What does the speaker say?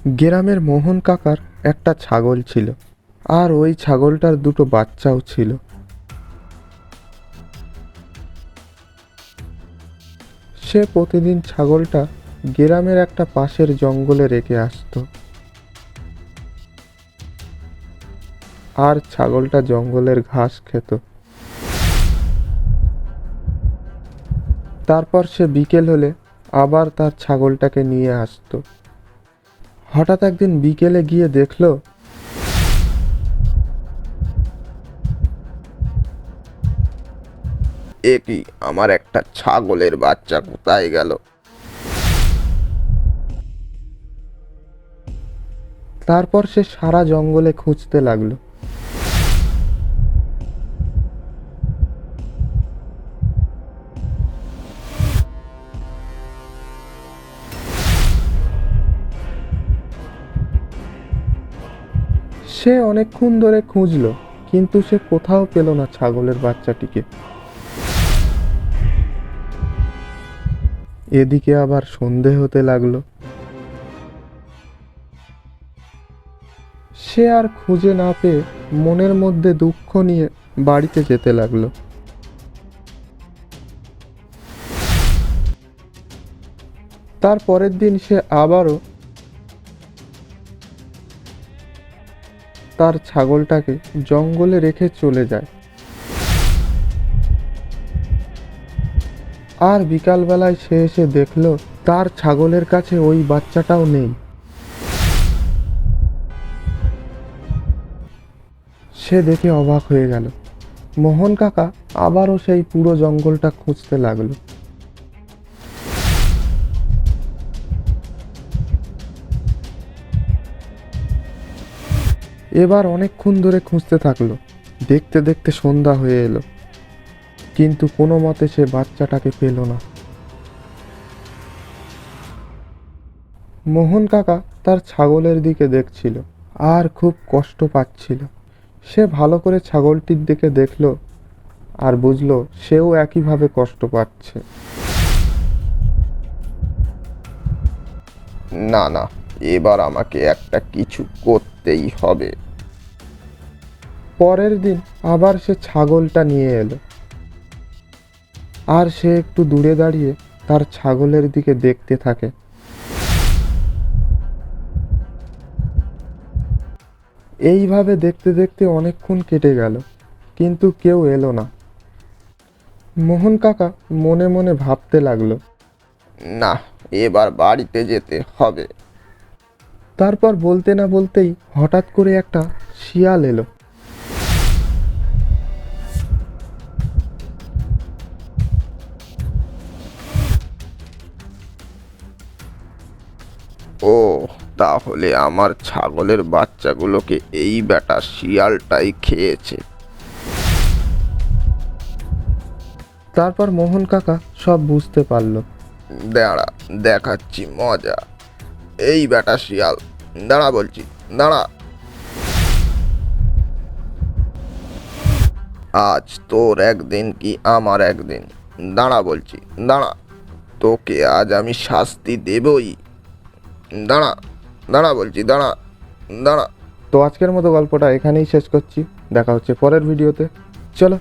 গ্রামের মোহন কাকার একটা ছাগল ছিল, আর ওই ছাগলটার দুটো বাচ্চাও ছিল। সে প্রতিদিন ছাগলটা গ্রামের একটা পাশের জঙ্গলে রেখে আসতো, আর ছাগলটা জঙ্গলের ঘাস খেত। তারপর সে বিকেল হলে আবার তার ছাগলটাকে নিয়ে আসতো। হঠাৎ একদিন বিকেলে গিয়ে দেখলো এ কি, আমার একটা ছাগলের বাচ্চা কোথায় গেল? তারপর সে সারা জঙ্গলে খুঁজতে লাগলো। সে অনেকক্ষণ ধরে খুঁজলো, কিন্তু সে কোথাও পেল না ছাগলের বাচ্চাটিকে। এদিকে আবার সন্ধে হতে লাগলো। সে আর খুঁজে না পেয়ে মনের মধ্যে দুঃখ নিয়ে বাড়িতে যেতে লাগলো। তার পরের দিন সে আবারও তার ছাগলটাকে জঙ্গলে রেখে চলে যায়। আর বিকালবেলায় সে এসে দেখলো তার ছাগলের কাছে ওই বাচ্চাটাও নেই। সে দেখে অবাক হয়ে গেল। মোহন কাকা আবারও সেই পুরো জঙ্গলটা খুঁজতে লাগলো। এবার অনেকক্ষণ ধরে খুঁজতে থাকলো। দেখতে দেখতে সন্ধ্যা হয়ে এলো, কিন্তু কোনো মতে সে বাচ্চাটাকে পেল না। মোহন কাকা তার ছাগলের দিকে দেখছিল আর খুব কষ্ট পাচ্ছিল। সে ভালো করে ছাগলটির দিকে দেখলো আর বুঝলো সেও একইভাবে কষ্ট পাচ্ছে। না না, এবার আমাকে একটা কিছু করতেই হবে। পরের দিন আবার সে ছাগলটা নিয়ে এলো, আর সে একটু দূরে দাঁড়িয়ে তার ছাগলের দিকে দেখতে থাকে। এইভাবে দেখতে দেখতে অনেকক্ষণ কেটে গেল, কিন্তু কেউ এলো না। মোহন কাকা মনে মনে ভাবতে লাগলো, না, এবার বাড়িতে যেতে হবে। তারপর বলতে না বলতেই হঠাৎ করে একটা শিয়াল এলো। ও, তাহলে আমার ছাগলের বাচ্চাগুলোকে এই বেটা শিয়ালটাই খেয়েছে। তারপর মোহন কাকা সব বুঝতে পারল। দাঁড়া, দেখাচ্ছি মজা। এই বেটা শিয়াল, দাঁড়া বলছি, দাঁড়া। আজ তোর একদিন কি আমার একদিন। দাঁড়া বলছি, দাঁড়া। তোকে আজ আমি শাস্তি দেবই। দাঁড়া, দাঁড়া বলছি, দাঁড়া, দাঁড়া। তো আজকের মতো গল্পটা এখানেই শেষ করছি। দেখা হচ্ছে পরের ভিডিওতে। চলো।